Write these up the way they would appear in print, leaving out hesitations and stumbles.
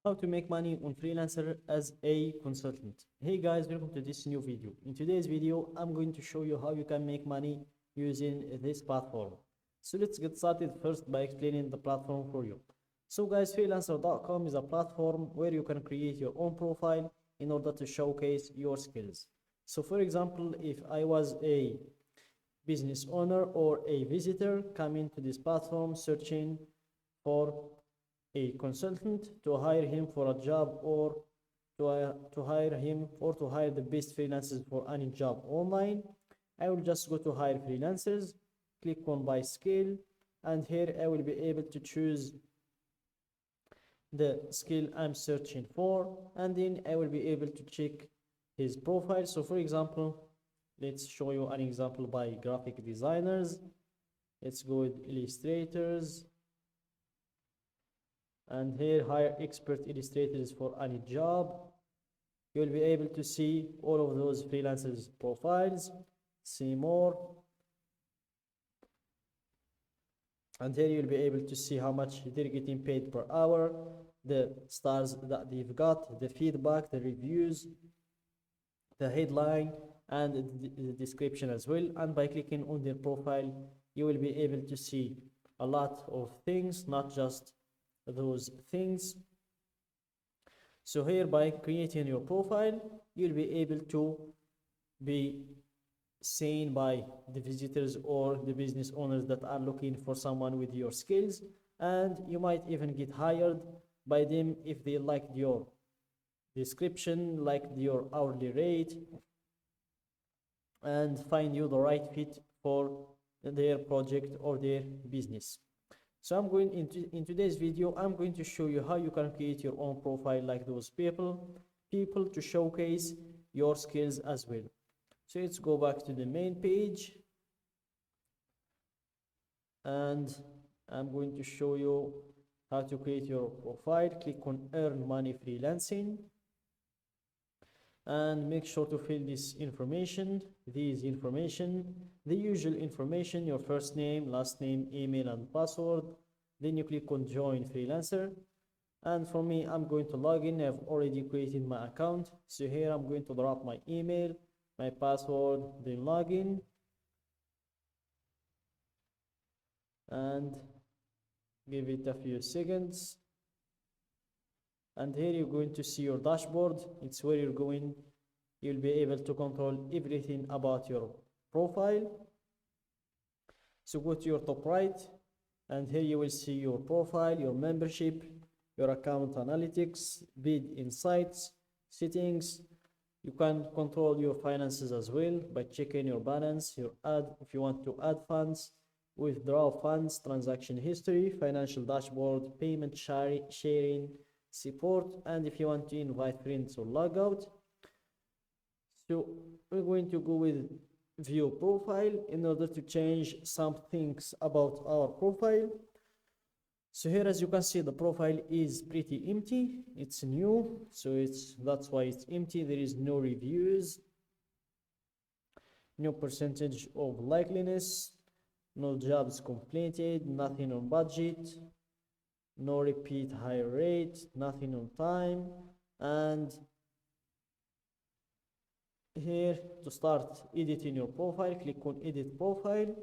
how to make money on Freelancer as a consultant. Hey guys, welcome to this new video. In today's video, I'm going to show you how you can make money using this platform. So let's get started first by explaining the platform for you. So guys, freelancer.com is a platform where you can create your own profile in order to showcase your skills. So for example, if I was a business owner or a visitor coming to this platform searching for a consultant to hire him for a job, or to hire him or to hire the best freelancers for any job online, I will just go to hire freelancers, click on by skill, and here I will be able to choose the skill I'm searching for, and then I will be able to check his profile. So for example, let's show you an example by graphic designers. Let's go with illustrators, and here hire expert illustrators for any job. You'll be able to see all of those freelancers profiles, see more, and here you'll be able to see how much they're getting paid per hour, the stars that they've got, the feedback, the reviews, the headline, and the description as well. And by clicking on their profile, you will be able to see a lot of things, not just those things. So here, by creating your profile, you'll be able to be seen by the visitors or the business owners that are looking for someone with your skills, and you might even get hired by them if they liked your description, liked your hourly rate, and find you the right fit for their project or their business. So in today's video, I'm going to show you how you can create your own profile like those people to showcase your skills as well. So let's go back to the main page, and I'm going to show you how to create your profile. Click on earn money freelancing, and make sure to fill these information, the usual information, your first name, last name, email, and password. Then you click on join freelancer, and for me, I'm going to log in. I've already created my account, so here I'm going to drop my email, my password, then log in, and give it a few seconds. And here you're going to see your dashboard. It's where you'll be able to control everything about your profile. So go to your top right, and here you will see your profile, your membership, your account analytics, bid insights, settings. You can control your finances as well by checking your balance, if you want to add funds, withdraw funds, transaction history, financial dashboard, payment sharing, support, and if you want to invite friends or log out. So we're going to go with view profile in order to change some things about our profile. So here, as you can see, the profile is pretty empty. It's new, so that's why it's empty. There is no reviews, no percentage of likeliness, no jobs completed, nothing on budget, no repeat hire rate, nothing on time. And here, to start editing your profile, click on edit profile,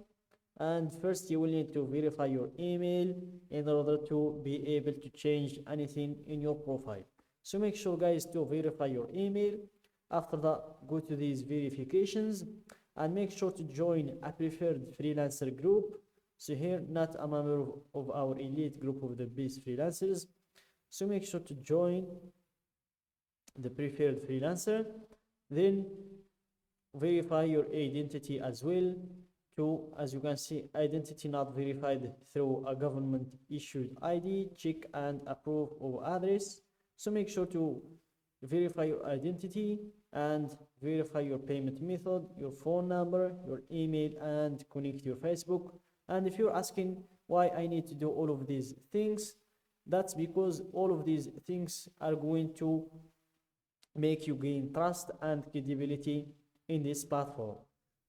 and first you will need to verify your email in order to be able to change anything in your profile. So make sure, guys, to verify your email. After that, go to these verifications and make sure to join a preferred freelancer group. So here, not a member of our elite group of the best freelancers. So make sure to join the preferred freelancer. Then verify your identity as well. As you can see, identity not verified through a government issued ID, check and approve of address. So make sure to verify your identity and verify your payment method, your phone number, your email, and connect your Facebook. And if you're asking why I need to do all of these things, that's because all of these things are going to make you gain trust and credibility in this platform.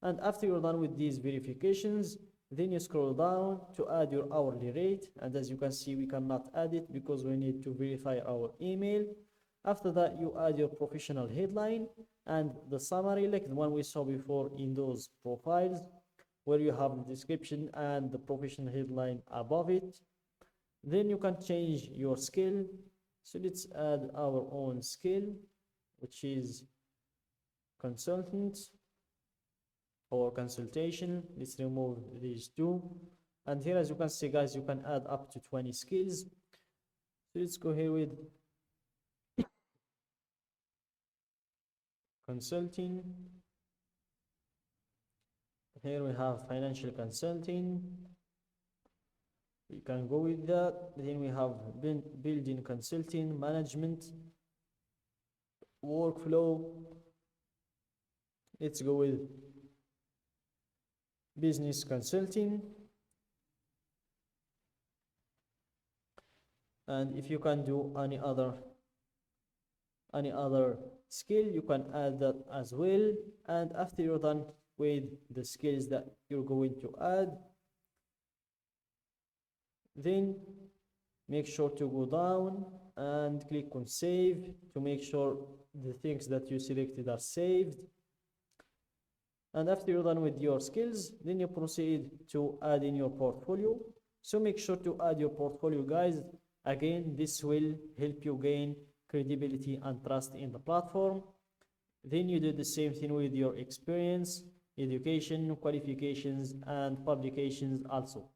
And after you're done with these verifications, Then you scroll down to add your hourly rate, and as you can see, we cannot add it because we need to verify our email. After that, you add your professional headline and the summary like the one we saw before in those profiles, where you have the description and the professional headline above it. Then you can change your skill. So let's add our own skill, which is consultant or consultation. Let's remove these two. And here, as you can see, guys, you can add up to 20 skills. So let's go here with consulting. Here we have financial consulting. We can go with that. Then we have building consulting, management, workflow. Let's go with business consulting. And if you can do any other skill, you can add that as well. And after you're done with the skills that you're going to add, then make sure to go down and click on save to make sure the things that you selected are saved. And after you're done with your skills, then you proceed to add in your portfolio. So make sure to add your portfolio, guys. Again, this will help you gain credibility and trust in the platform. Then you do the same thing with your experience, education, qualifications, and publications also.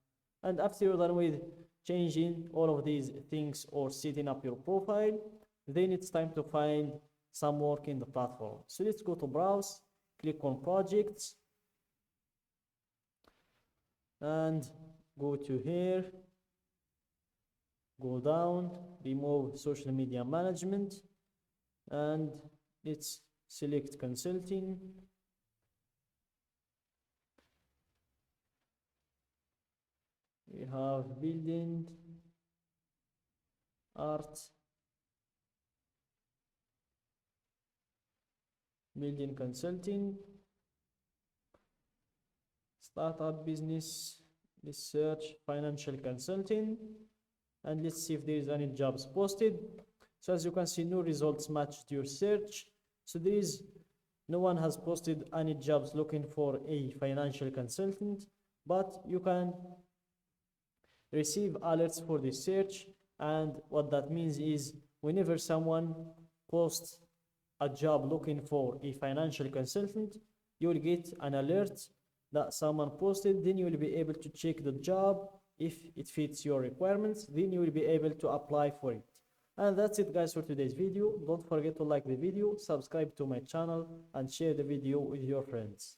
And after you're done with changing all of these things or setting up your profile, then it's time to find some work in the platform. So let's go to browse, click on projects, and go to here, go down, remove social media management, and let's select consulting. We have building, art, building consulting, startup business, research, financial consulting, and let's see if there is any jobs posted. So as you can see, no results matched your search. So no one has posted any jobs looking for a financial consultant, but you can receive alerts for the search. And what that means is whenever someone posts a job looking for a financial consultant, you will get an alert that someone posted. Then you will be able to check the job. If it fits your requirements, then you will be able to apply for it. And that's it, guys, for today's video. Don't forget to like the video, subscribe to my channel, and share the video with your friends.